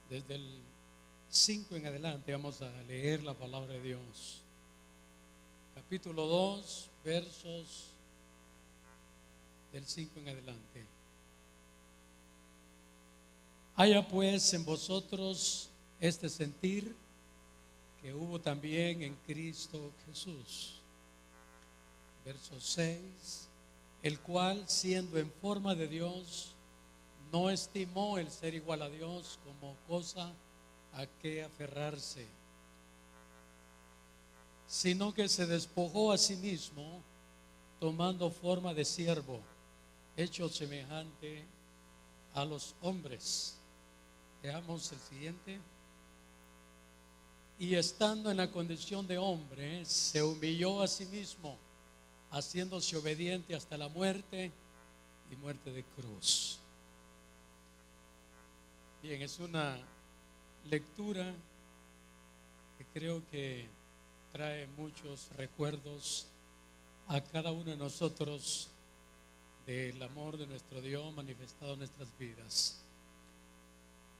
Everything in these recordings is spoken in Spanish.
Desde el 5 en adelante vamos a leer la palabra de Dios. Capítulo 2, versos del 5 en adelante. Haya pues en vosotros este sentir que hubo también en Cristo Jesús. Verso 6. El cual, siendo en forma de Dios, no estimó el ser igual a Dios como cosa a que aferrarse, sino que se despojó a sí mismo, tomando forma de siervo, hecho semejante a los hombres. Veamos el siguiente. Y estando en la condición de hombre, se humilló a sí mismo, haciéndose obediente hasta la muerte y muerte de cruz. Bien, es una lectura que creo que trae muchos recuerdos a cada uno de nosotros del amor de nuestro Dios manifestado en nuestras vidas.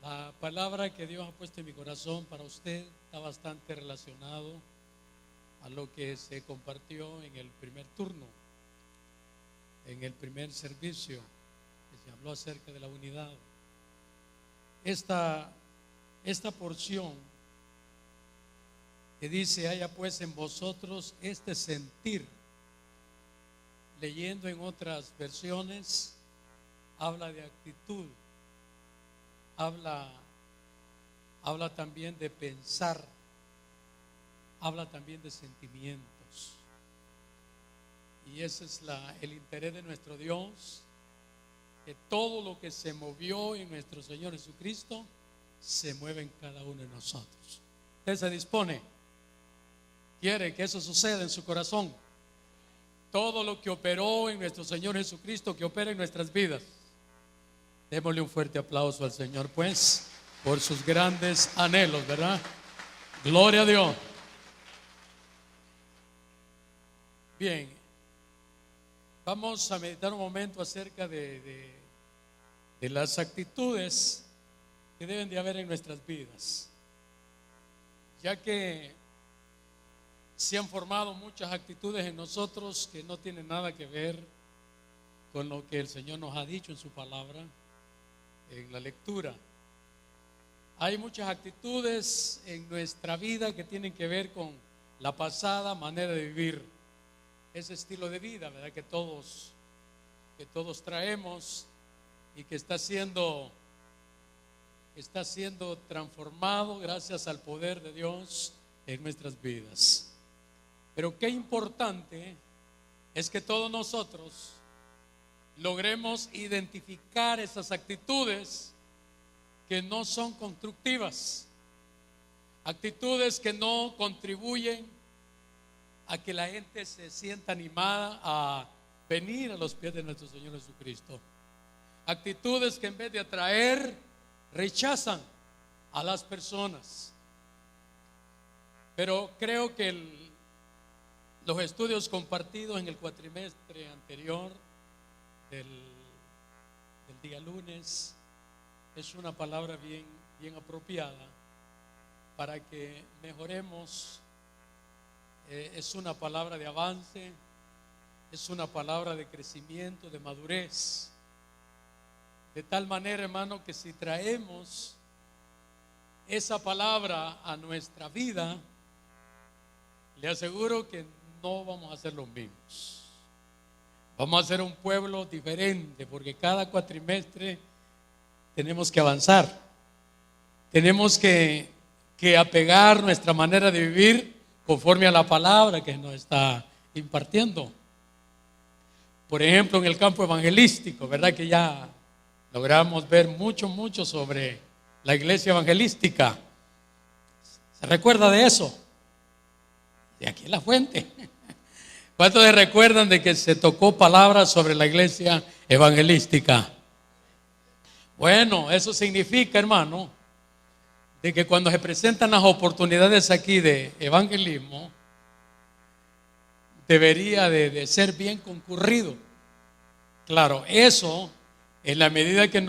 La palabra que Dios ha puesto en mi corazón para usted está bastante relacionado a lo que se compartió en el primer turno, en el primer servicio, que se habló acerca de la unidad. Esta porción que dice: haya pues en vosotros este sentir, leyendo en otras versiones, habla de actitud, habla también de pensar, habla también de sentimientos. Y ese es el interés de nuestro Dios, que todo lo que se movió en nuestro Señor Jesucristo se mueve en cada uno de nosotros. Usted se dispone, quiere que eso suceda en su corazón. Todo lo que operó en nuestro Señor Jesucristo, que opera en nuestras vidas. Démosle un fuerte aplauso al Señor, pues, por sus grandes anhelos, ¿verdad? Gloria a Dios. Bien, vamos a meditar un momento acerca de las actitudes que deben de haber en nuestras vidas, ya que se han formado muchas actitudes en nosotros que no tienen nada que ver con lo que el Señor nos ha dicho en su palabra, en la lectura. Hay muchas actitudes en nuestra vida que tienen que ver con la pasada manera de vivir, ese estilo de vida, ¿verdad? Que todos traemos y que está siendo transformado gracias al poder de Dios en nuestras vidas. Pero qué importante es que todos nosotros logremos identificar esas actitudes que no son constructivas, actitudes que no contribuyen a que la gente se sienta animada a venir a los pies de nuestro Señor Jesucristo, actitudes que en vez de atraer, rechazan a las personas. Pero creo que los estudios compartidos en el cuatrimestre anterior del día lunes es una palabra bien apropiada para que mejoremos. Es una palabra de avance, es una palabra de crecimiento, de madurez. De tal manera, hermano, que si traemos esa palabra a nuestra vida, le aseguro que no vamos a ser los mismos. Vamos a ser un pueblo diferente, porque cada cuatrimestre tenemos que avanzar. Tenemos que apegar nuestra manera de vivir conforme a la palabra que nos está impartiendo. Por ejemplo, en el campo evangelístico, ¿verdad? Que ya logramos ver mucho sobre la iglesia evangelística. ¿Se recuerda de eso? De aquí es la fuente. ¿Cuántos se recuerdan de que se tocó palabras sobre la iglesia evangelística? Bueno, eso significa, hermano, de que cuando se presentan las oportunidades aquí de evangelismo, debería de ser bien concurrido. Claro, eso en la medida que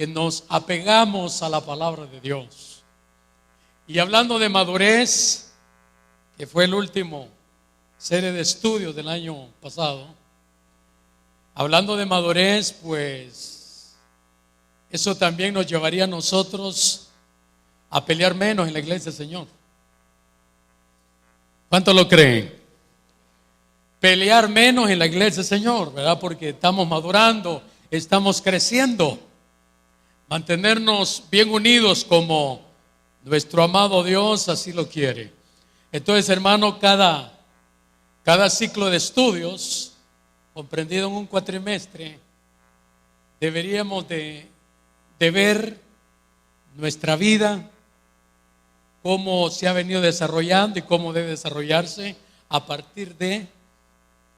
que nos apegamos a la palabra de Dios. Y hablando de madurez, que fue el último serie de estudios del año pasado, hablando de madurez, pues eso también nos llevaría a nosotros a pelear menos en la iglesia del Señor. ¿Cuántos lo creen? Pelear menos en la iglesia del Señor, ¿verdad? Porque estamos madurando, estamos creciendo. Mantenernos bien unidos como nuestro amado Dios así lo quiere. Entonces, hermano, cada ciclo de estudios, comprendido en un cuatrimestre, deberíamos de ver nuestra vida, cómo se ha venido desarrollando y cómo debe desarrollarse a partir de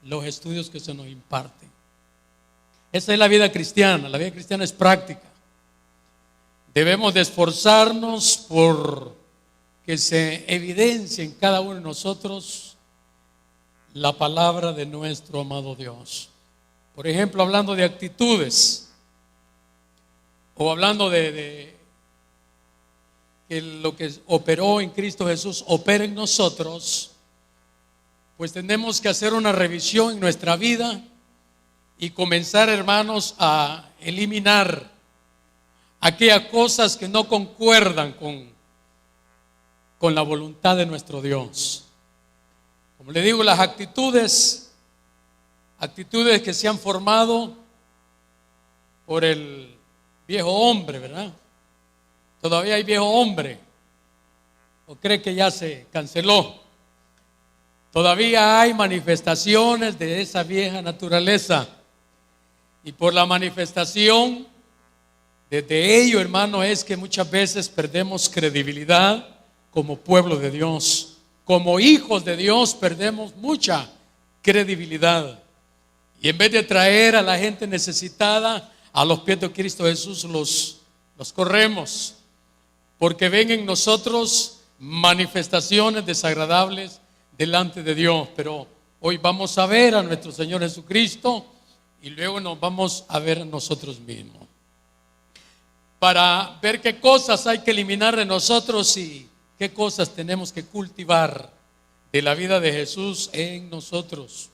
los estudios que se nos imparten. Esa es la vida cristiana. La vida cristiana es práctica. Debemos de esforzarnos por que se evidencie en cada uno de nosotros la palabra de nuestro amado Dios. Por ejemplo, hablando de actitudes, o hablando de que lo que operó en Cristo Jesús opera en nosotros, pues tenemos que hacer una revisión en nuestra vida y comenzar, hermanos, a eliminar aquellas cosas que no concuerdan con la voluntad de nuestro Dios. Como le digo, las actitudes que se han formado por el viejo hombre, ¿verdad? Todavía hay viejo hombre, ¿o cree que ya se canceló? Todavía hay manifestaciones de esa vieja naturaleza, y por la manifestación de ello, hermano, es que muchas veces perdemos credibilidad como pueblo de Dios. Como hijos de Dios perdemos mucha credibilidad, y en vez de traer a la gente necesitada a los pies de Cristo Jesús, los corremos, porque ven en nosotros manifestaciones desagradables delante de Dios. Pero hoy vamos a ver a nuestro Señor Jesucristo y luego nos vamos a ver a nosotros mismos, para ver qué cosas hay que eliminar de nosotros y qué cosas tenemos que cultivar de la vida de Jesús en nosotros.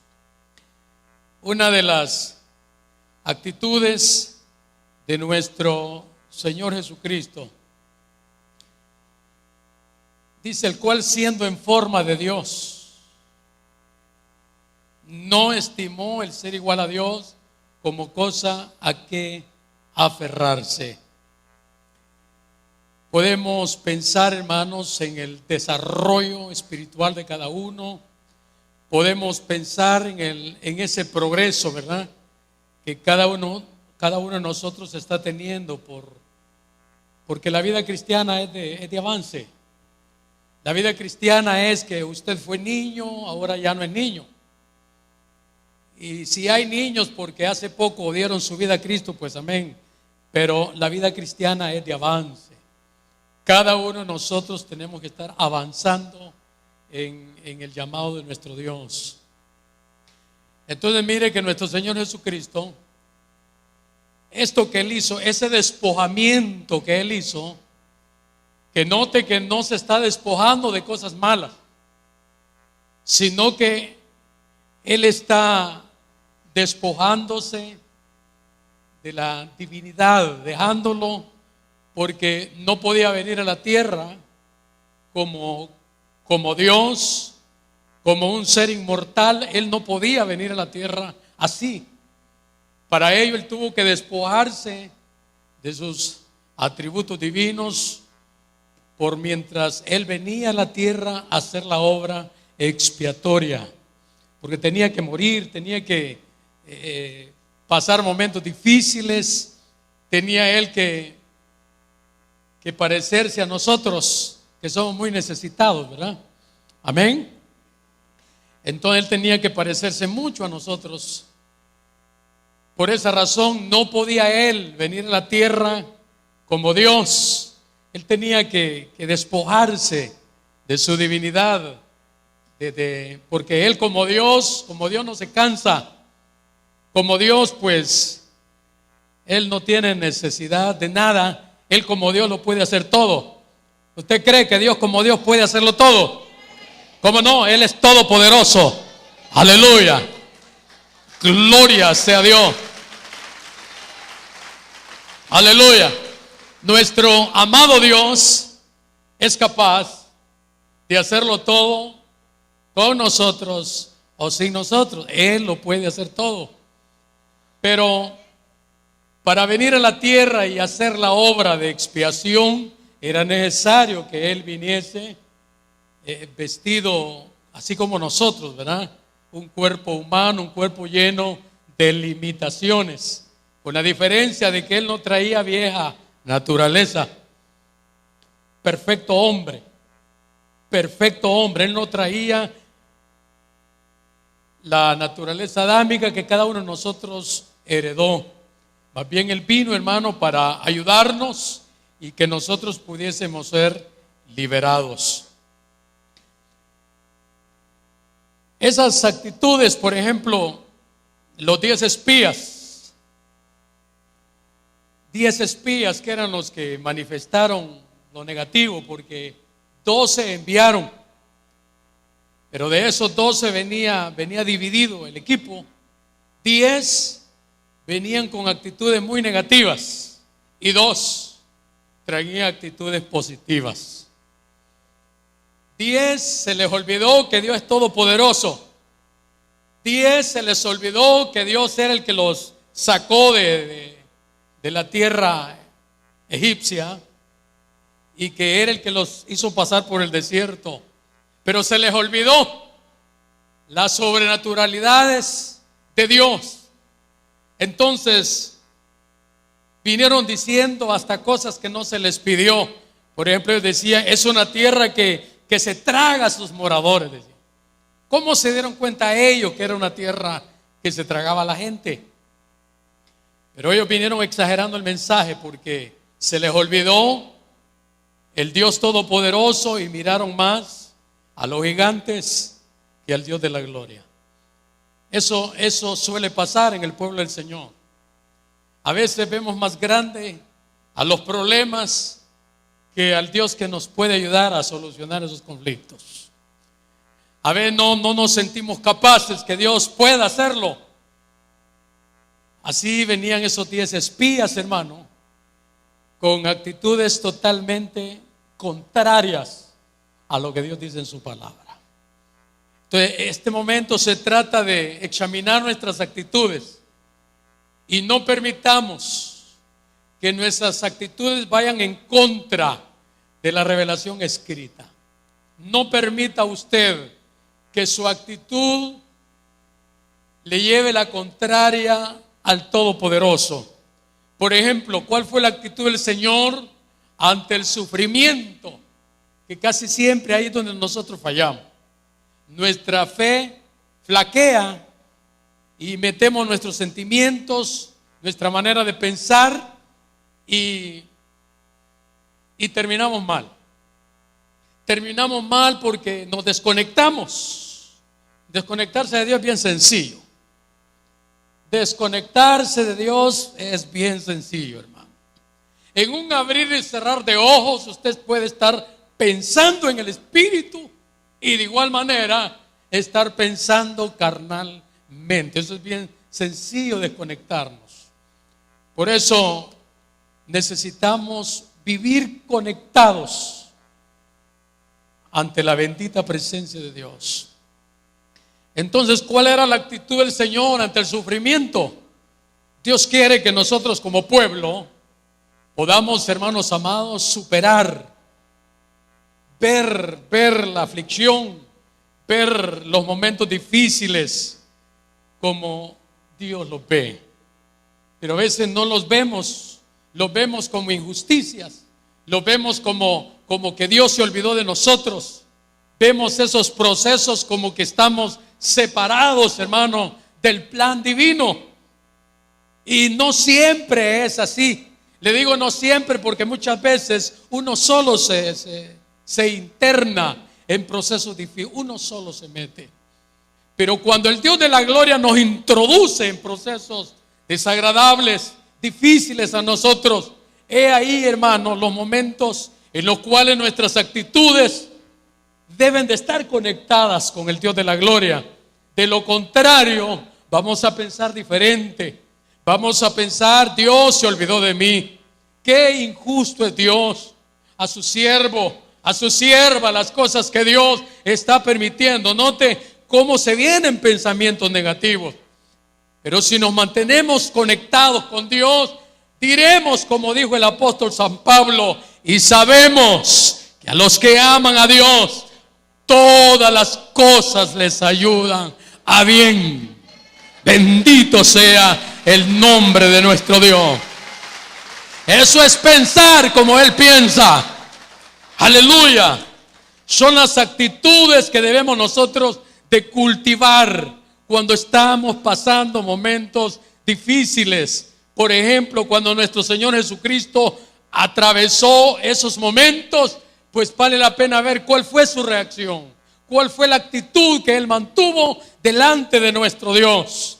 Una de las actitudes de nuestro Señor Jesucristo dice: el cual, siendo en forma de Dios, no estimó el ser igual a Dios como cosa a que aferrarse. Podemos pensar, hermanos, en el desarrollo espiritual de cada uno. Podemos pensar en ese progreso, ¿verdad?, que cada uno de nosotros está teniendo, porque la vida cristiana es de avance. La vida cristiana es que usted fue niño, ahora ya no es niño. Y si hay niños porque hace poco dieron su vida a Cristo, pues amén. Pero la vida cristiana es de avance. Cada uno de nosotros tenemos que estar avanzando en el llamado de nuestro Dios. Entonces mire que nuestro Señor Jesucristo, esto que Él hizo, ese despojamiento que Él hizo, que note que no se está despojando de cosas malas, sino que Él está despojándose de la divinidad, dejándolo, porque no podía venir a la tierra como Dios, como un ser inmortal. Él no podía venir a la tierra así. Para ello Él tuvo que despojarse de sus atributos divinos, por mientras Él venía a la tierra a hacer la obra expiatoria, porque tenía que morir, tenía que pasar momentos difíciles, tenía Él que parecerse a nosotros, que somos muy necesitados, ¿verdad? Amén. Entonces Él tenía que parecerse mucho a nosotros. Por esa razón no podía Él venir a la tierra como Dios. Él tenía que despojarse de su divinidad, porque Él como Dios no se cansa. Como Dios, pues Él no tiene necesidad de nada. Él como Dios lo puede hacer todo. ¿Usted cree que Dios como Dios puede hacerlo todo? ¿Cómo no? Él es todopoderoso. Aleluya. Gloria sea Dios. Aleluya. Nuestro amado Dios es capaz de hacerlo todo con nosotros o sin nosotros. Él lo puede hacer todo. Pero para venir a la tierra y hacer la obra de expiación, era necesario que Él viniese vestido así como nosotros, ¿verdad? Un cuerpo humano, un cuerpo lleno de limitaciones, con la diferencia de que Él no traía vieja naturaleza. Perfecto hombre, Él no traía la naturaleza adámica que cada uno de nosotros heredó. Más bien Él vino, hermano, para ayudarnos y que nosotros pudiésemos ser liberados. Esas actitudes, por ejemplo, los 10 espías. 10 espías que eran los que manifestaron lo negativo, porque 12 enviaron. Pero de esos 12 venía dividido el equipo. 10 venían con actitudes muy negativas y 2 traían actitudes positivas. 10 se les olvidó que Dios es todopoderoso. 10 se les olvidó que Dios era el que los sacó de la tierra egipcia y que era el que los hizo pasar por el desierto. Pero se les olvidó las sobrenaturalidades de Dios. Entonces vinieron diciendo hasta cosas que no se les pidió. Por ejemplo, decía, es una tierra que se traga a sus moradores. Decía. ¿Cómo se dieron cuenta ellos que era una tierra que se tragaba a la gente? Pero ellos vinieron exagerando el mensaje porque se les olvidó el Dios todopoderoso y miraron más a los gigantes que al Dios de la gloria. Eso suele pasar en el pueblo del Señor. A veces vemos más grande a los problemas que al Dios que nos puede ayudar a solucionar esos conflictos. A veces no nos sentimos capaces que Dios pueda hacerlo. Así venían esos 10 espías, hermano, con actitudes totalmente contrarias a lo que Dios dice en su palabra. Entonces, este momento se trata de examinar nuestras actitudes y no permitamos que nuestras actitudes vayan en contra de la revelación escrita. No permita usted que su actitud le lleve la contraria al Todopoderoso. Por ejemplo, ¿cuál fue la actitud del Señor ante el sufrimiento? Que casi siempre ahí es donde nosotros fallamos. Nuestra fe flaquea y metemos nuestros sentimientos, nuestra manera de pensar y terminamos mal. Terminamos mal porque nos desconectamos. Desconectarse de Dios es bien sencillo. Desconectarse de Dios es bien sencillo, hermano. En un abrir y cerrar de ojos usted puede estar pensando en el Espíritu y de igual manera estar pensando carnalmente. Eso es bien sencillo, desconectarnos. Por eso necesitamos vivir conectados ante la bendita presencia de Dios. Entonces, ¿cuál era la actitud del Señor ante el sufrimiento? Dios quiere que nosotros como pueblo podamos, hermanos amados, superar, ver la aflicción, ver los momentos difíciles como Dios los ve. Pero a veces no los vemos como injusticias, los vemos como que Dios se olvidó de nosotros. Vemos esos procesos como que estamos separados, hermano, del plan divino. Y no siempre es así. Le digo no siempre porque muchas veces uno solo se interna en procesos difíciles, uno solo se mete. Pero cuando el Dios de la gloria nos introduce en procesos desagradables, difíciles a nosotros, he ahí, hermanos, los momentos en los cuales nuestras actitudes deben de estar conectadas con el Dios de la gloria. De lo contrario, vamos a pensar diferente. Vamos a pensar: Dios se olvidó de mí. Qué injusto es Dios a su siervo, a su sierva, las cosas que Dios está permitiendo. Note cómo se vienen pensamientos negativos. Pero si nos mantenemos conectados con Dios, diremos como dijo el apóstol San Pablo: y sabemos que a los que aman a Dios, todas las cosas les ayudan a bien. Bendito sea el nombre de nuestro Dios. Eso es pensar como Él piensa. Aleluya. Son las actitudes que debemos nosotros de cultivar cuando estamos pasando momentos difíciles. Por ejemplo, cuando nuestro Señor Jesucristo atravesó esos momentos, pues vale la pena ver cuál fue su reacción, cuál fue la actitud que Él mantuvo delante de nuestro Dios,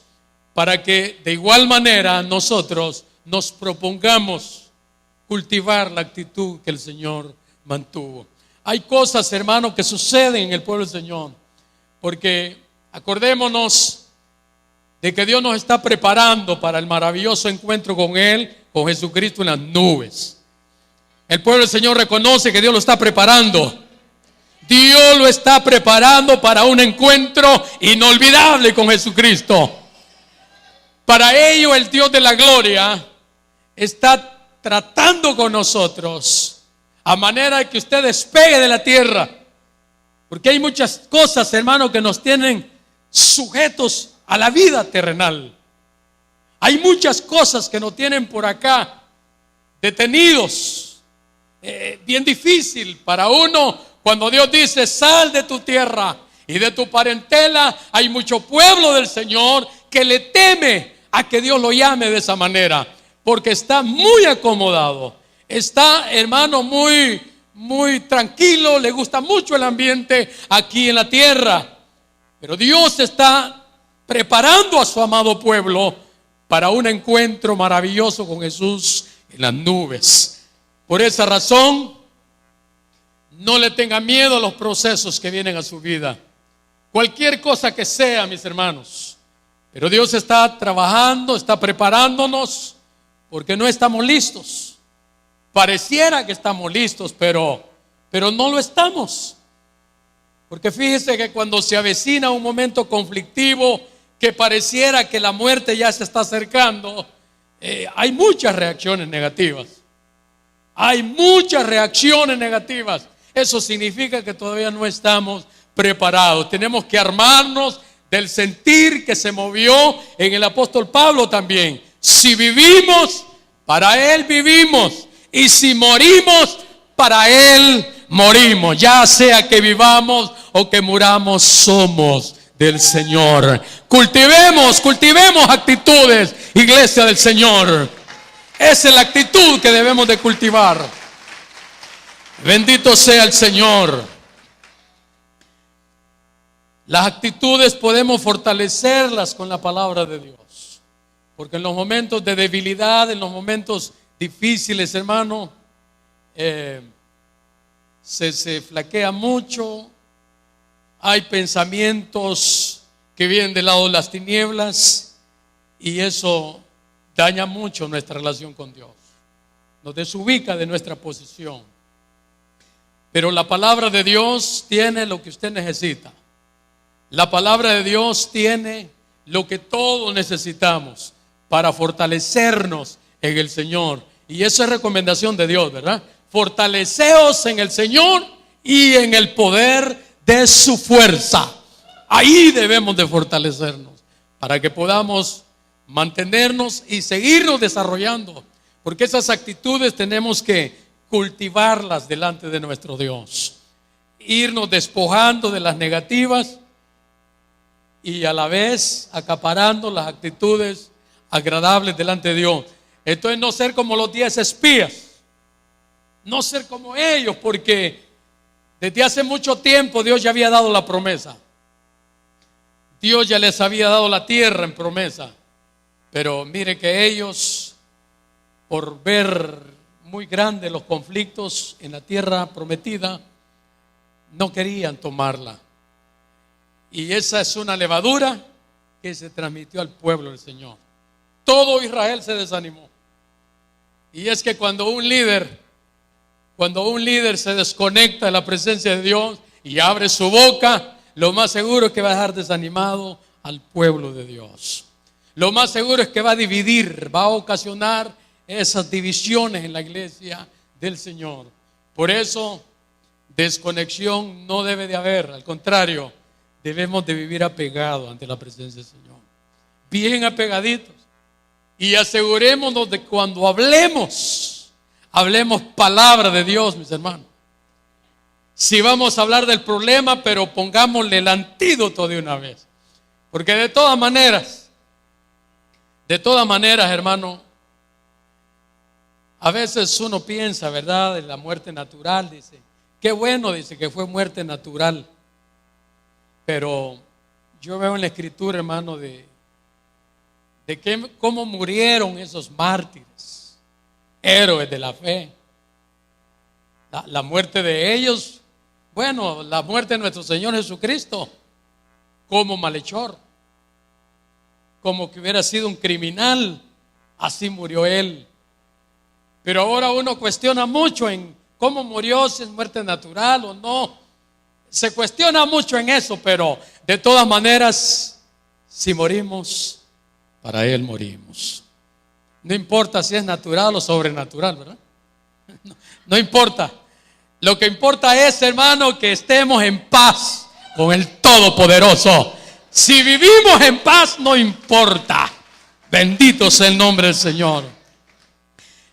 para que de igual manera nosotros nos propongamos cultivar la actitud que el Señor mantuvo. Hay cosas, hermanos, que suceden en el pueblo del Señor, porque acordémonos de que Dios nos está preparando para el maravilloso encuentro con Él, con Jesucristo en las nubes. El pueblo del Señor reconoce que Dios lo está preparando. Dios lo está preparando para un encuentro inolvidable con Jesucristo. Para ello, el Dios de la gloria está tratando con nosotros a manera de que usted despegue de la tierra. Porque hay muchas cosas, hermano, que nos tienen sujetos a la vida terrenal. Hay muchas cosas que nos tienen por acá detenidos. Bien difícil para uno cuando Dios dice: sal de tu tierra y de tu parentela. Hay mucho pueblo del Señor que le teme a que Dios lo llame de esa manera, porque está muy acomodado, está, hermano, muy tranquilo, le gusta mucho el ambiente aquí en la tierra. Pero Dios está preparando a su amado pueblo para un encuentro maravilloso con Jesús en las nubes. Por esa razón, no le tenga miedo a los procesos que vienen a su vida, cualquier cosa que sea, mis hermanos. Pero Dios está trabajando, está preparándonos, porque no estamos listos. Pareciera que estamos listos, pero no lo estamos. Porque fíjese que cuando se avecina un momento conflictivo, que pareciera que la muerte ya se está acercando, hay muchas reacciones negativas. Hay muchas reacciones negativas. Eso significa que todavía no estamos preparados. Tenemos que armarnos del sentir que se movió en el apóstol Pablo también. Si vivimos, para Él vivimos. Y si morimos, para Él morimos. Ya sea que vivamos o que muramos, somos del Señor. Cultivemos actitudes, iglesia del Señor. Esa es la actitud que debemos de cultivar. Bendito sea el Señor. Las actitudes podemos fortalecerlas con la palabra de Dios, porque en los momentos de debilidad, en los momentos difíciles, hermano, se flaquea mucho. Hay pensamientos que vienen del lado de las tinieblas, y eso daña mucho nuestra relación con Dios, nos desubica de nuestra posición. Pero la palabra de Dios tiene lo que usted necesita. La palabra de Dios tiene lo que todos necesitamos para fortalecernos en el Señor. Y eso es recomendación de Dios, ¿verdad? Fortaleceos en el Señor y en el poder de su fuerza. Ahí debemos de fortalecernos para que podamos mantenernos y seguirnos desarrollando, porque esas actitudes tenemos que cultivarlas delante de nuestro Dios, irnos despojando de las negativas y a la vez acaparando las actitudes agradables delante de Dios. Entonces, no ser como los 10 espías, no ser como ellos, porque desde hace mucho tiempo Dios ya había dado la promesa. Dios ya les había dado la tierra en promesa. Pero mire que ellos por ver muy grandes los conflictos en la tierra prometida, no querían tomarla. Y esa es una levadura que se transmitió al pueblo del Señor. Todo Israel se desanimó. Y es que cuando un líder se desconecta de la presencia de Dios y abre su boca, lo más seguro es que va a dejar desanimado al pueblo de Dios. Lo más seguro es que va a dividir, va a ocasionar esas divisiones en la iglesia del Señor. Por eso, desconexión no debe de haber. Al contrario, debemos de vivir apegados ante la presencia del Señor. Bien apegaditos. Y asegurémonos de cuando hablemos palabra de Dios, mis hermanos. Si vamos a hablar del problema, pero pongámosle el antídoto de una vez. Porque de todas maneras, hermano, a veces uno piensa, ¿verdad?, de la muerte natural. Dice, qué bueno, dice que fue muerte natural. Pero yo veo en la Escritura, hermano, de cómo murieron esos mártires, héroes de la fe. La muerte de ellos, bueno, la muerte de nuestro Señor Jesucristo, como malhechor, como que hubiera sido un criminal, así murió Él. Pero ahora uno cuestiona mucho en cómo murió, si es muerte natural o no. Se cuestiona mucho en eso, pero de todas maneras, si morimos, para Él morimos. No importa si es natural o sobrenatural, ¿verdad? No importa. Lo que importa es, hermano, que estemos en paz con el Todopoderoso. Si vivimos en paz, no importa. Bendito sea el nombre del Señor.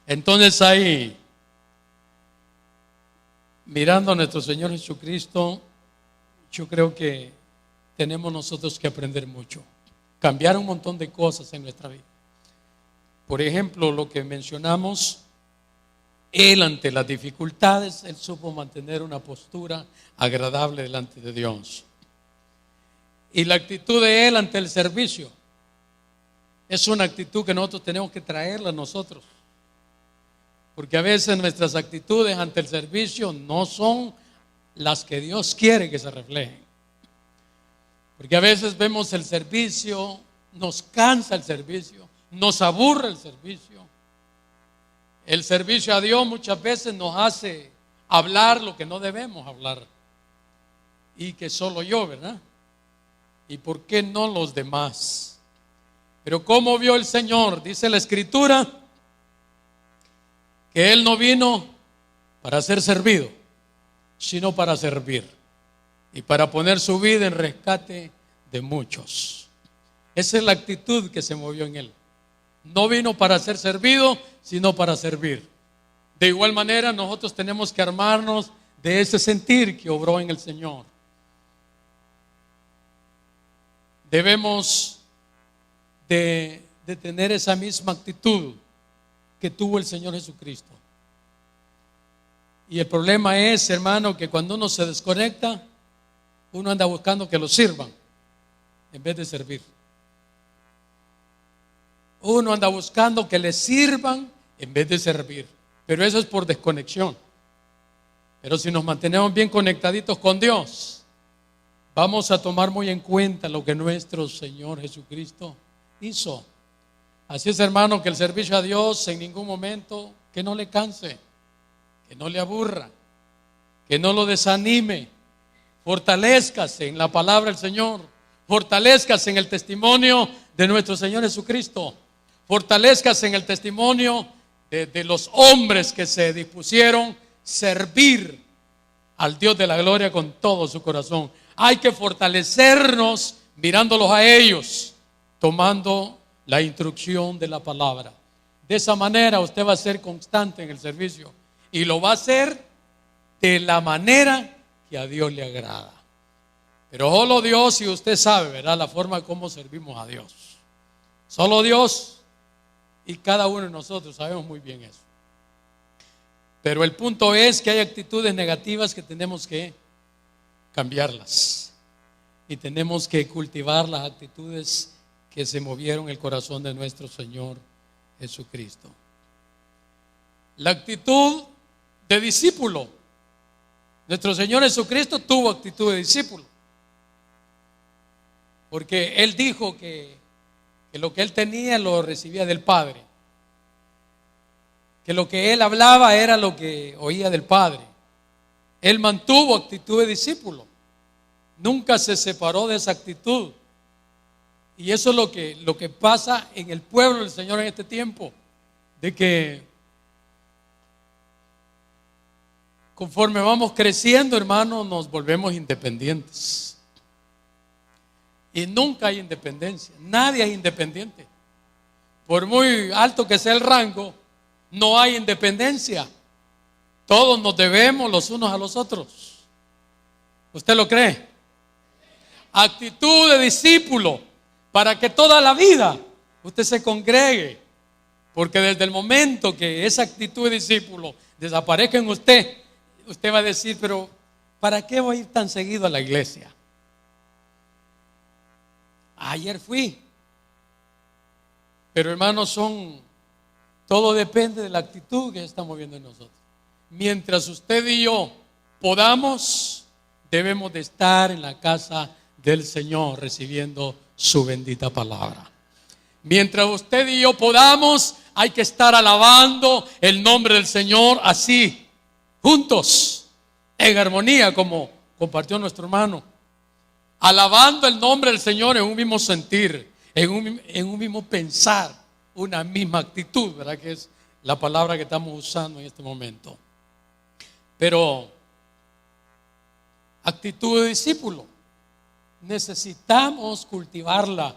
Entonces ahí, mirando a nuestro Señor Jesucristo, yo creo que tenemos nosotros que aprender mucho. Cambiar un montón de cosas en nuestra vida. Por ejemplo, lo que mencionamos, Él ante las dificultades, Él supo mantener una postura agradable delante de Dios. Y la actitud de Él ante el servicio es una actitud que nosotros tenemos que traerla a nosotros. Porque a veces nuestras actitudes ante el servicio no son las que Dios quiere que se reflejen. Porque a veces vemos el servicio, nos cansa el servicio, nos aburre el servicio. El servicio a Dios muchas veces nos hace hablar lo que no debemos hablar. Y que solo yo, ¿verdad? ¿Y por qué no los demás? Pero ¿cómo vio el Señor? Dice la Escritura que Él no vino para ser servido, sino para servir y para poner su vida en rescate de muchos. Esa es la actitud que se movió en Él. No vino para ser servido, sino para servir. De igual manera, nosotros tenemos que armarnos de ese sentir que obró en el Señor. Debemos de tener esa misma actitud que tuvo el Señor Jesucristo. Y el problema es, hermano, que cuando uno se desconecta, uno anda buscando que lo sirvan en vez de servir. Uno anda buscando que le sirvan en vez de servir. Pero eso es por desconexión. Pero si nos mantenemos bien conectaditos con Dios, vamos a tomar muy en cuenta lo que nuestro Señor Jesucristo hizo. Así es, hermano, que el servicio a Dios en ningún momento que no le canse, que no le aburra, que no lo desanime. Fortalézcase en la palabra del Señor. Fortalézcase en el testimonio de nuestro Señor Jesucristo. Fortalézcase en el testimonio de los hombres que se dispusieron servir al Dios de la gloria con todo su corazón. Hay que fortalecernos mirándolos a ellos, tomando la instrucción de la palabra. De esa manera usted va a ser constante en el servicio y lo va a hacer de la manera que a Dios le agrada. Pero solo Dios, y usted sabe, ¿verdad?, la forma como servimos a Dios. Solo Dios y cada uno de nosotros sabemos muy bien eso. Pero el punto es que hay actitudes negativas que tenemos que cambiarlas. Y tenemos que cultivar las actitudes que se movieron el corazón de nuestro Señor Jesucristo. La actitud de discípulo. Nuestro Señor Jesucristo tuvo actitud de discípulo. Porque Él dijo que lo que Él tenía lo recibía del Padre. Que lo que Él hablaba era lo que oía del Padre. Él mantuvo actitud de discípulo. Nunca se separó de esa actitud. Y eso es lo que pasa en el pueblo del Señor en este tiempo. De que conforme vamos creciendo, hermano, nos volvemos independientes. Y nunca hay independencia. Nadie es independiente. Por muy alto que sea el rango, no hay independencia. Todos nos debemos los unos a los otros. ¿Usted lo cree? Actitud de discípulo para que toda la vida usted se congregue. Porque desde el momento que esa actitud de discípulo desaparezca en usted, usted va a decir, pero ¿para qué voy a ir tan seguido a la iglesia? Ayer fui. Pero hermanos, todo depende de la actitud que estamos viendo en nosotros. Mientras usted y yo podamos, debemos de estar en la casa del Señor recibiendo su bendita palabra. Mientras usted y yo podamos, hay que estar alabando el nombre del Señor así, juntos, en armonía, como compartió nuestro hermano. Alabando el nombre del Señor en un mismo sentir, en un mismo pensar, una misma actitud, ¿verdad? Que es la palabra que estamos usando en este momento. Pero actitud de discípulo, necesitamos cultivarla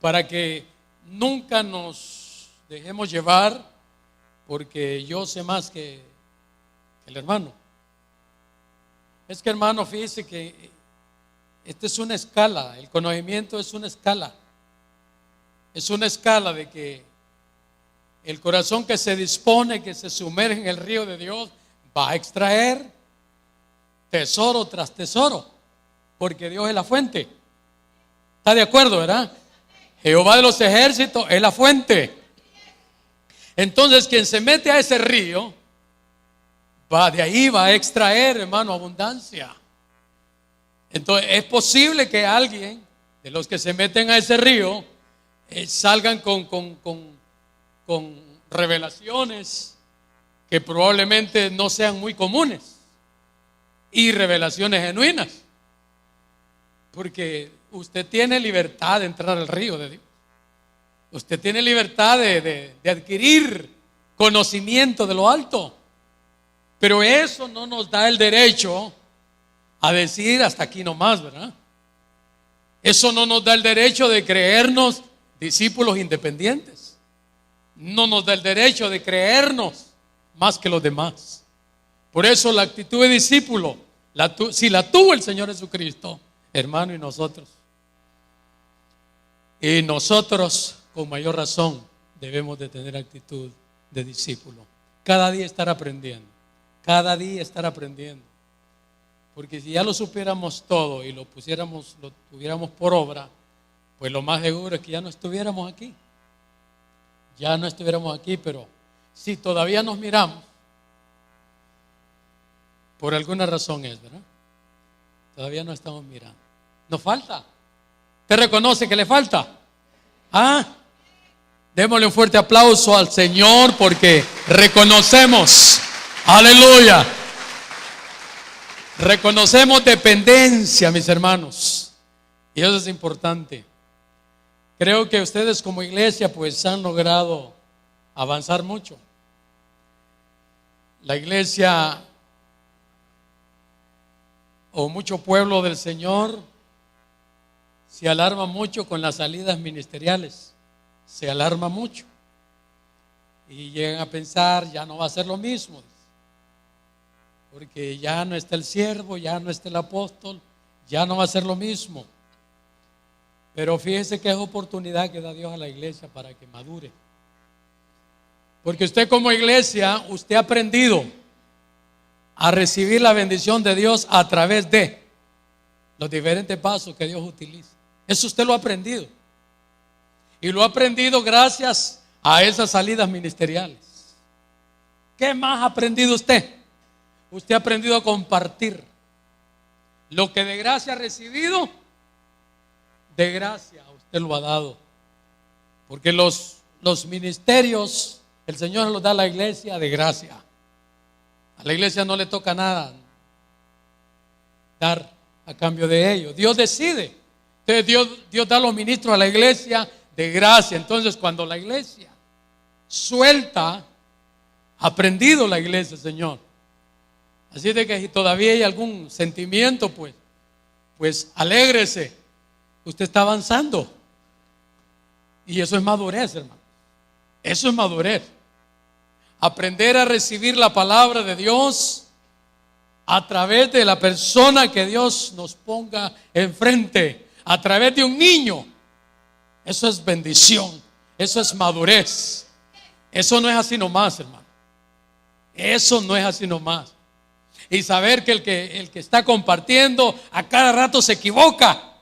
para que nunca nos dejemos llevar porque yo sé más que el hermano. Es que, hermano, fíjese que esta es una escala, el conocimiento es una escala. Es una escala de que el corazón que se dispone, que se sumerge en el río de Dios, va a extraer tesoro tras tesoro, porque Dios es la fuente. ¿Está de acuerdo, verdad? Jehová de los ejércitos es la fuente. Entonces, quien se mete a ese río, de ahí va a extraer, hermano, abundancia. Entonces, es posible que alguien de los que se meten a ese río salgan con revelaciones que probablemente no sean muy comunes y revelaciones genuinas, porque usted tiene libertad de entrar al río de Dios. Usted tiene libertad de adquirir conocimiento de lo alto, pero eso no nos da el derecho a decir hasta aquí nomás, ¿verdad? Eso no nos da el derecho de creernos discípulos independientes. No nos da el derecho de creernos más que los demás. Por eso la actitud de discípulo, si la tuvo el Señor Jesucristo, hermano, y nosotros con mayor razón debemos de tener actitud de discípulo. Cada día estar aprendiendo, cada día estar aprendiendo. Porque si ya lo supiéramos todo y lo tuviéramos por obra, pues lo más seguro es que ya no estuviéramos aquí. Ya no estuviéramos aquí, pero si todavía nos miramos, por alguna razón es, ¿verdad? Todavía no estamos mirando. Nos falta. ¿Usted reconoce que le falta? Démosle un fuerte aplauso al Señor porque reconocemos, aleluya, reconocemos dependencia, mis hermanos, y eso es importante. Creo que ustedes como iglesia pues han logrado avanzar mucho. La iglesia o mucho pueblo del Señor se alarma mucho con las salidas ministeriales, se alarma mucho y llegan a pensar ya no va a ser lo mismo, porque ya no está el siervo, ya no está el apóstol, ya no va a ser lo mismo. Pero fíjese que es oportunidad que da Dios a la iglesia para que madure, porque usted como iglesia, usted ha aprendido a recibir la bendición de Dios a través de los diferentes pasos que Dios utiliza. Eso usted lo ha aprendido. Y lo ha aprendido gracias a esas salidas ministeriales. ¿Qué más ha aprendido usted? Usted ha aprendido a compartir. Lo que de gracia ha recibido, de gracia usted lo ha dado. Porque los ministerios, el Señor los da a la iglesia de gracia. A la iglesia no le toca nada dar a cambio de ello. Dios decide. Entonces Dios da a los ministros a la iglesia de gracia. Entonces cuando la iglesia suelta, ha aprendido la iglesia, Señor. Así de que si todavía hay algún sentimiento, pues alégrese. Usted está avanzando. Y eso es madurez, hermano. Eso es madurez. Aprender a recibir la palabra de Dios a través de la persona que Dios nos ponga enfrente, a través de un niño. Eso es bendición. Eso es madurez. Eso no es así nomás, hermano. Eso no es así nomás. Y saber que el que está compartiendo a cada rato se equivoca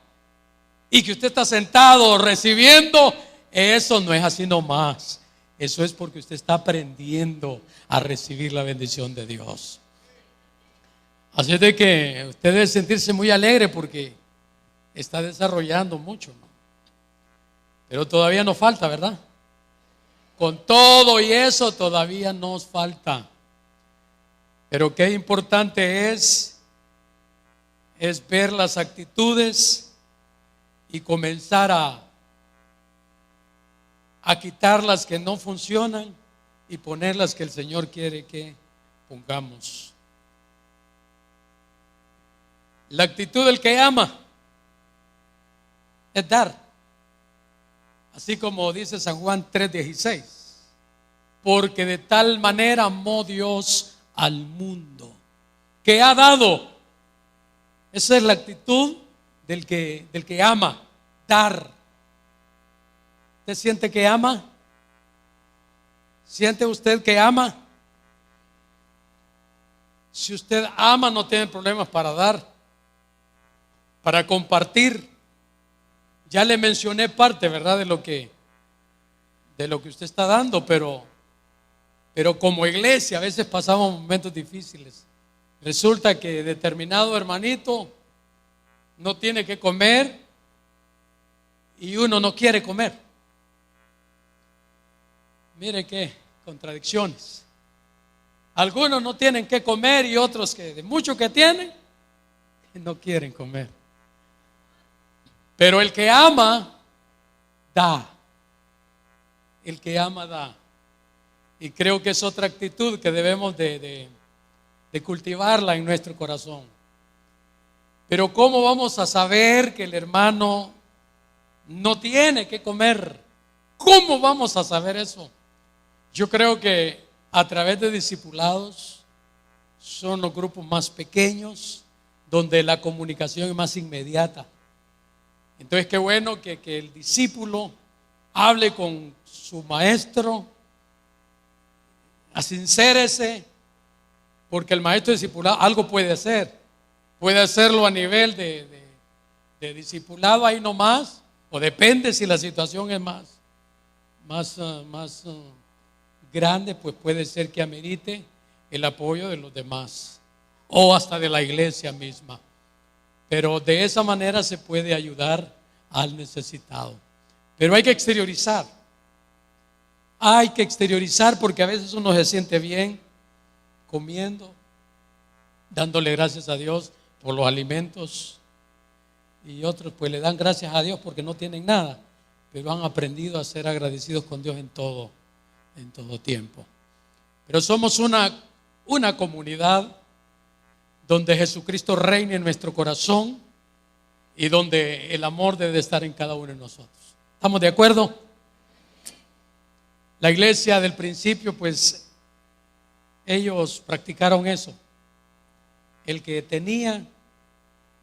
y que usted está sentado recibiendo, eso no es así nomás. Eso es porque usted está aprendiendo a recibir la bendición de Dios. Así es de que usted debe sentirse muy alegre porque está desarrollando mucho, ¿no? Pero todavía nos falta, ¿verdad? Con todo y eso todavía nos falta. Pero qué importante es ver las actitudes y comenzar a quitar las que no funcionan y poner las que el Señor quiere que pongamos. La actitud del que ama es dar. Así como dice San Juan 3:16. Porque de tal manera amó Dios al mundo, que ha dado. Esa es la actitud del que ama, dar. ¿Usted siente que ama? ¿Siente usted que ama? Si usted ama, no tiene problemas para dar, para compartir. Ya le mencioné parte, ¿verdad?, de lo que usted está dando, pero como iglesia a veces pasamos momentos difíciles. Resulta que determinado hermanito no tiene que comer y uno no quiere comer. Mire qué contradicciones. Algunos no tienen que comer y otros que de mucho que tienen no quieren comer. Pero el que ama da. El que ama da. Y creo que es otra actitud que debemos de cultivarla en nuestro corazón. Pero ¿cómo vamos a saber que el hermano no tiene que comer? ¿Cómo vamos a saber eso? Yo creo que a través de discipulados son los grupos más pequeños donde la comunicación es más inmediata. Entonces qué bueno que el discípulo hable con su maestro, asincérese, porque el maestro discipulado algo puede hacer. Puede hacerlo a nivel de discipulado ahí nomás, o depende si la situación es más grande, pues puede ser que amerite el apoyo de los demás o hasta de la iglesia misma. Pero de esa manera se puede ayudar al necesitado. Pero hay que exteriorizar. Hay que exteriorizar porque a veces uno se siente bien comiendo, dándole gracias a Dios por los alimentos, y otros pues le dan gracias a Dios porque no tienen nada, pero han aprendido a ser agradecidos con Dios en todo tiempo. Pero somos una comunidad donde Jesucristo reina en nuestro corazón y donde el amor debe estar en cada uno de nosotros. ¿Estamos de acuerdo? La iglesia del principio, pues ellos practicaron eso. El que tenía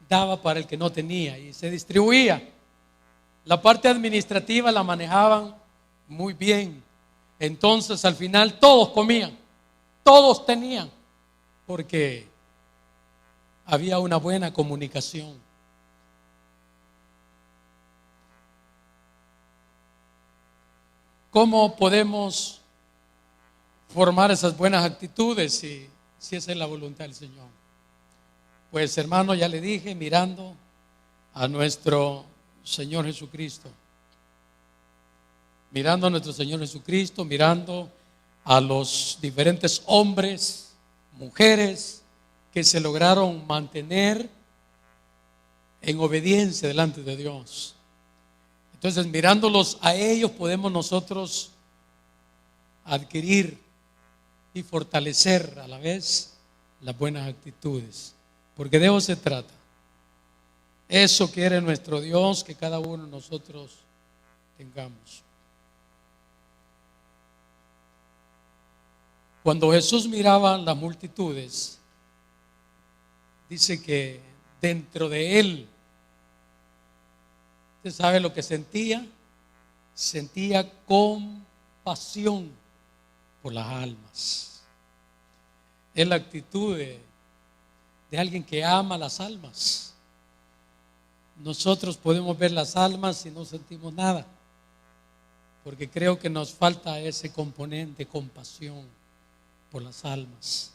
daba para el que no tenía y se distribuía. La parte administrativa la manejaban muy bien. Entonces al final todos comían, todos tenían, porque había una buena comunicación. ¿Cómo podemos formar esas buenas actitudes si esa es la voluntad del Señor. Pues hermano, ya le dije, mirando a nuestro Señor Jesucristo, mirando a nuestro Señor Jesucristo, mirando a los diferentes hombres, mujeres que se lograron mantener en obediencia delante de Dios. Entonces, mirándolos a ellos, podemos nosotros adquirir y fortalecer a la vez las buenas actitudes, porque de eso se trata. Eso quiere nuestro Dios, que cada uno de nosotros tengamos. Cuando Jesús miraba las multitudes, dice que dentro de él, ¿usted sabe lo que sentía? Sentía compasión por las almas. Es la actitud de alguien que ama las almas. Nosotros podemos ver las almas y no sentimos nada, porque creo que nos falta ese componente, compasión por las almas.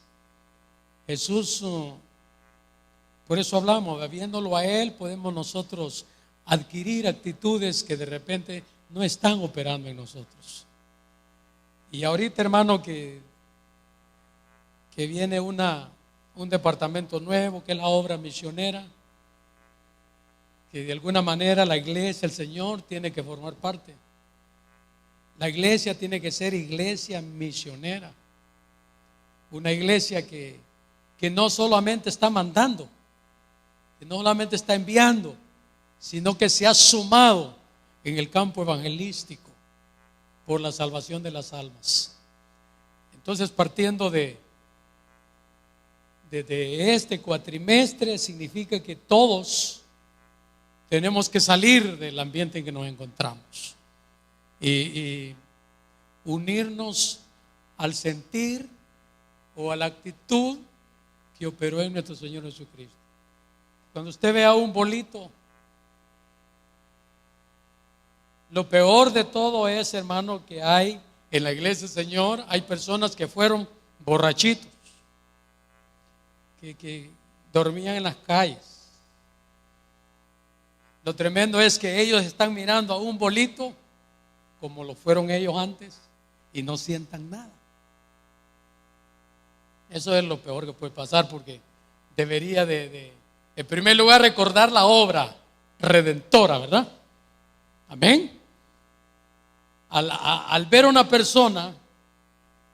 Jesús, por eso hablamos, viéndolo a Él, podemos nosotros adquirir actitudes que de repente no están operando en nosotros. Y ahorita, hermano, que viene un departamento nuevo, que es la obra misionera, que de alguna manera la iglesia, el Señor, tiene que formar parte. La iglesia tiene que ser iglesia misionera. Una iglesia que no solamente está mandando, que no solamente está enviando, sino que se ha sumado en el campo evangelístico por la salvación de las almas. Entonces, partiendo de este cuatrimestre, significa que todos tenemos que salir del ambiente en que nos encontramos y unirnos al sentir o a la actitud que operó en nuestro Señor Jesucristo. Cuando usted vea un bolito, lo peor de todo es, hermano, que hay en la iglesia del Señor, hay personas que fueron borrachitos, que dormían en las calles. Lo tremendo es que ellos están mirando a un bolito como lo fueron ellos antes y no sientan nada. Eso es lo peor que puede pasar, porque debería en primer lugar, recordar la obra redentora, ¿verdad? Amén. Al ver a una persona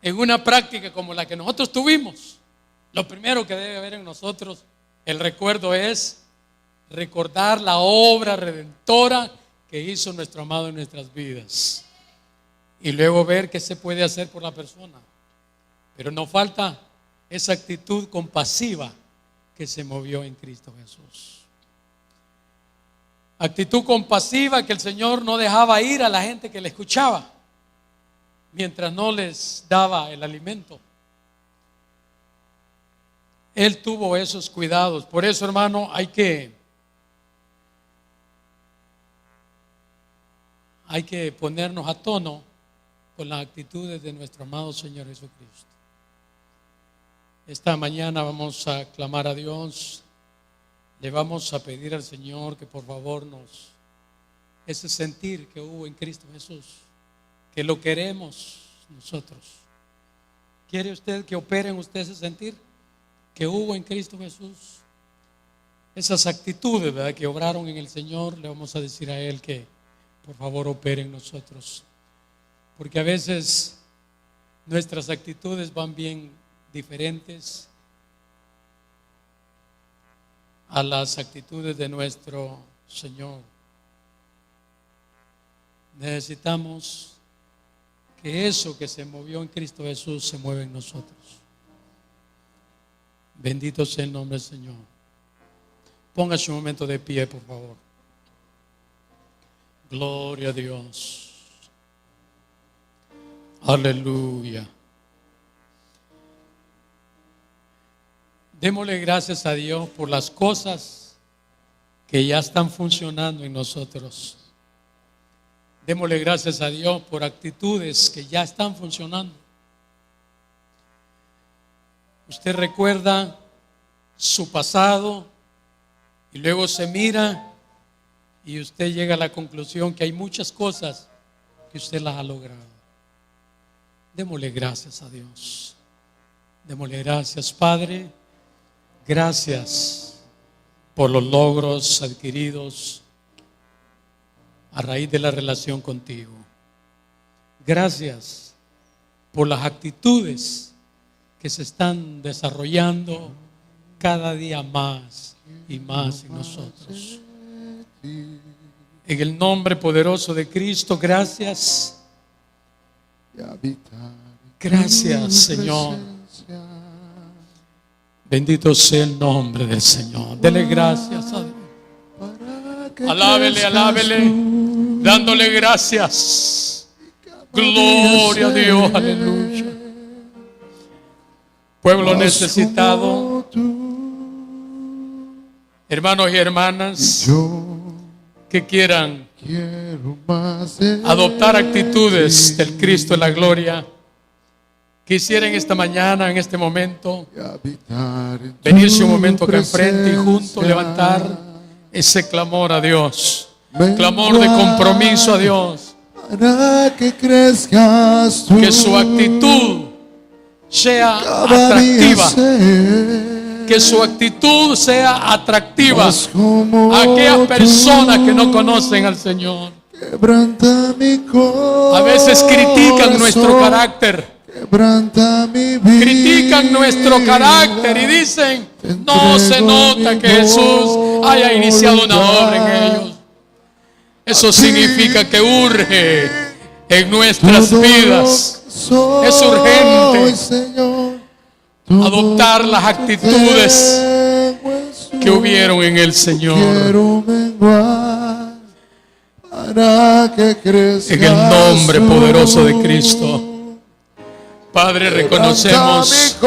en una práctica como la que nosotros tuvimos, lo primero que debe haber en nosotros, el recuerdo, es recordar la obra redentora que hizo nuestro amado en nuestras vidas, y luego ver qué se puede hacer por la persona. Pero no falta esa actitud compasiva que se movió en Cristo Jesús. Actitud compasiva que el Señor no dejaba ir a la gente que le escuchaba mientras no les daba el alimento. Él tuvo esos cuidados. Por eso, hermano, hay que ponernos a tono con las actitudes de nuestro amado Señor Jesucristo. Esta mañana vamos a clamar a Dios, le vamos a pedir al Señor que por favor ese sentir que hubo en Cristo Jesús, que lo queremos nosotros. ¿Quiere usted que opere en usted ese sentir que hubo en Cristo Jesús? Esas actitudes, ¿verdad?, que obraron en el Señor, le vamos a decir a Él que por favor opere en nosotros. Porque a veces nuestras actitudes van bien diferentes a las actitudes de nuestro Señor. Necesitamos que eso que se movió en Cristo Jesús se mueva en nosotros. Bendito sea el nombre del Señor. Póngase un momento de pie, por favor. Gloria a Dios. Aleluya. Démosle gracias a Dios por las cosas que ya están funcionando en nosotros. Démosle gracias a Dios por actitudes que ya están funcionando. Usted recuerda su pasado y luego se mira y usted llega a la conclusión que hay muchas cosas que usted las ha logrado. Démosle gracias a Dios. Démosle gracias, Padre. Gracias por los logros adquiridos a raíz de la relación contigo. Gracias por las actitudes que se están desarrollando cada día más y más en nosotros. En el nombre poderoso de Cristo, gracias. Gracias, Señor. Bendito sea el nombre del Señor. Dele gracias a Dios. Alábele, alábele, dándole gracias. Gloria a Dios, aleluya. Pueblo necesitado, hermanos y hermanas que quieran adoptar actitudes del Cristo de la gloria, quisieran esta mañana, en este momento, venirse un momento acá enfrente y juntos levantar ese clamor a Dios, clamor de compromiso a Dios, que su actitud sea atractiva, que su actitud sea atractiva a aquellas personas que no conocen al Señor. A veces critican nuestro carácter, critican nuestro carácter y dicen: no se nota que Jesús haya iniciado una obra en ellos. Eso significa que urge en nuestras vidas. Es urgente adoptar las actitudes que hubieron en el Señor. En el nombre poderoso de Cristo, Padre, reconocemos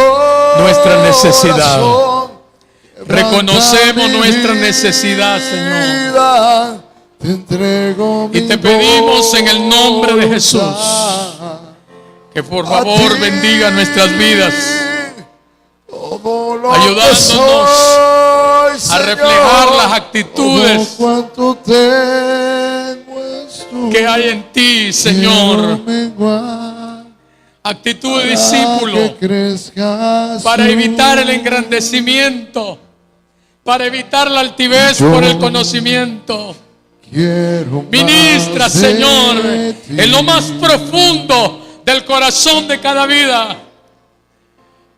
nuestra necesidad. Reconocemos nuestra necesidad, Señor. Y te pedimos en el nombre de Jesús que por favor bendiga nuestras vidas, ayudándonos a reflejar las actitudes que hay en ti, Señor. Actitud de discípulo para evitar el engrandecimiento, para evitar la altivez por el conocimiento. Ministra, Señor, en lo más profundo del corazón de cada vida,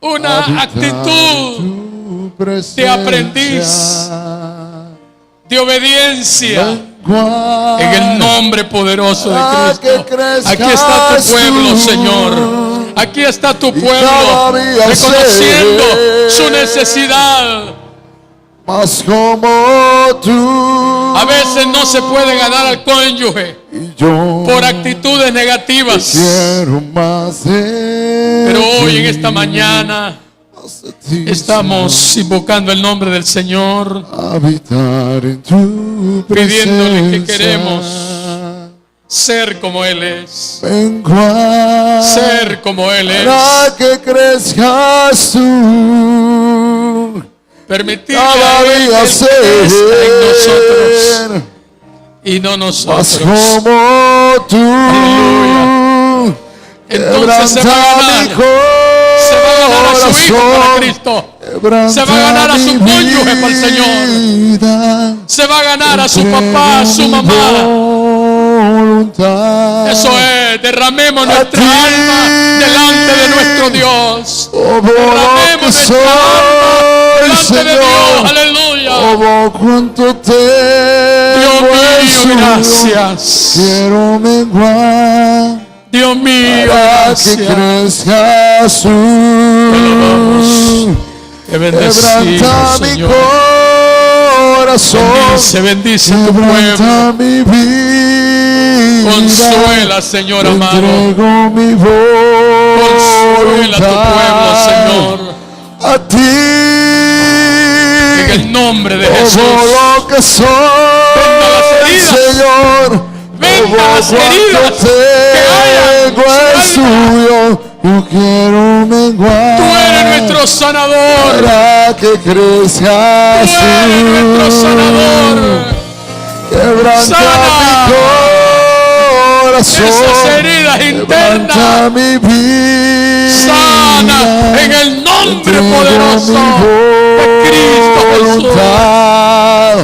una actitud de aprendiz, de obediencia, en el nombre poderoso de Cristo. Aquí está tu pueblo, Señor. Aquí está tu pueblo, reconociendo su necesidad. Más como tú. A veces no se puede ganar al cónyuge por actitudes negativas. Pero hoy, en esta mañana, estamos invocando el nombre del Señor, pidiéndole que queremos ser como Él es, ser como Él es, para que crezcas tú. permitirle a Él que crezca en nosotros y no nosotros. Como tú. Aleluya. Entonces se va a ganar a su hijo para Cristo, se va a ganar a su cónyuge para el Señor, se va a ganar a su papá, a su mamá. Eso es, derramemos nuestra alma delante de nuestro Dios. Derramemos nuestra alma delante de Dios. Aleluya. Dios mío, gracias. Quiero menguar. Dios mío, gracias. Que crezcas tú. Te bendecimos, Señor. Bendice, bendice tu pueblo. Mi vida. Consuela, Señor amado. Mi consuela tu pueblo, Señor. A ti. En el nombre de Jesús. Lo que soy, venda las heridas, Señor. Venda las heridas que hay en su alma. Yo quiero menguar. Tú eres nuestro sanador. Para que crezca Tú eres nuestro sanador. Quebranta Sana mi corazón. esas heridas Quebranta internas. mi vida. Sana en el nombre Entrego poderoso mi de Cristo Jesús. voluntad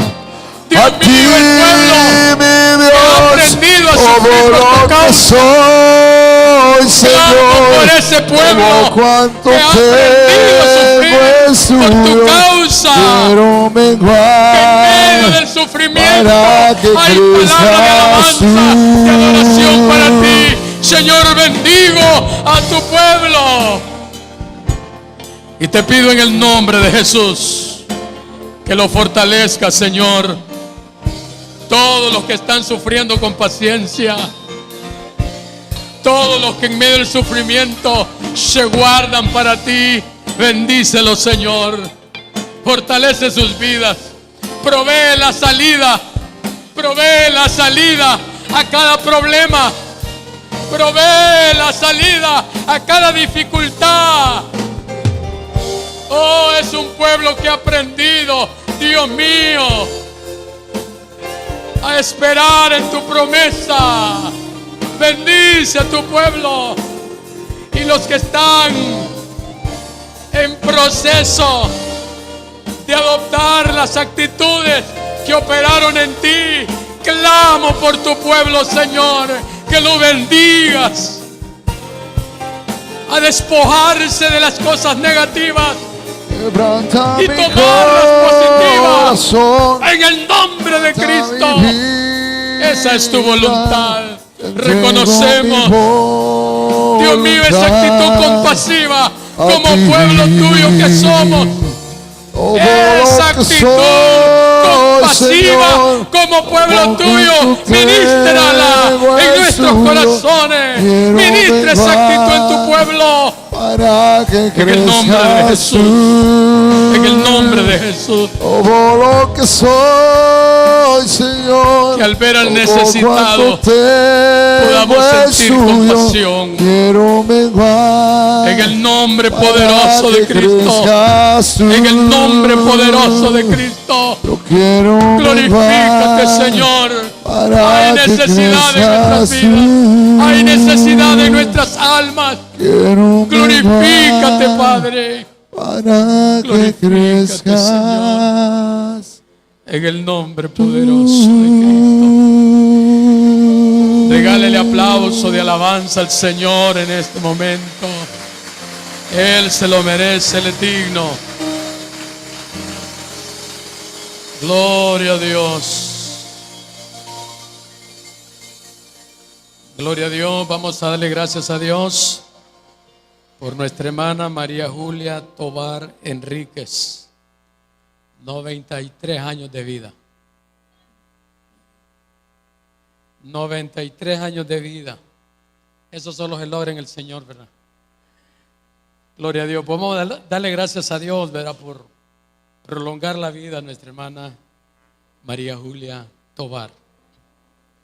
Dios a mío, ti, el pueblo mi ha Dios, aprendido a sufrir todo por tu lo que causa. soy, Clamo Señor, por ese pueblo como cuanto que ha aprendido a tengo es sufrir por tu tuyo. causa. Quiero En medio menguar del sufrimiento para que hay palabra de alabanza, crezcas de adoración para ti. Señor, bendigo a tu pueblo. Y te pido en el nombre de Jesús que lo fortalezca, Señor. Todos los que están sufriendo con paciencia, todos los que en medio del sufrimiento se guardan para ti, bendícelos, Señor. Fortalece sus vidas. Provee la salida a cada problema. Provee la salida a cada dificultad. Oh, es un pueblo que ha aprendido, Dios mío, a esperar en tu promesa. Bendice a tu pueblo. Y los que están en proceso de adoptar las actitudes que operaron en ti, clamo por tu pueblo, Señor, que lo bendigas, a despojarse de las cosas negativas Quebranta y mi tomarlas positivas corazón. en el nombre de Cristo. Esa es tu voluntad. Reconocemos, Dios mío, esa actitud compasiva como pueblo tuyo que somos. Esa actitud compasiva como pueblo tuyo, ministrala en nuestros corazones. Ministra esa actitud en tu pueblo. Para que En el nombre de crezcas Jesús. tú. En el nombre de Jesús. Todo lo que soy, Señor, Que al ver al todo necesitado cuanto tengo podamos es sentir tuyo. compasión. Quiero menguar En el nombre para poderoso de que Cristo. crezcas tú. En el nombre poderoso de Cristo. Yo quiero Glorifícate, menguar Señor. para Hay que necesidad en nuestras crezcas vidas. tú. Hay necesidad en nuestras almas. Quiero Glorifícate, menguar Padre. para que Glorifícate, crezcas. En el nombre poderoso de Cristo. Regálele aplauso de alabanza al Señor en este momento. Él se lo merece, Él es digno. Gloria a Dios. Gloria a Dios. Vamos a darle gracias a Dios por nuestra hermana María Julia Tobar Enríquez. 93 años de vida. 93 años de vida. Esos son los que logran el Señor, ¿verdad? Gloria a Dios. Podemos darle gracias a Dios, ¿verdad? Por prolongar la vida a nuestra hermana María Julia Tobar.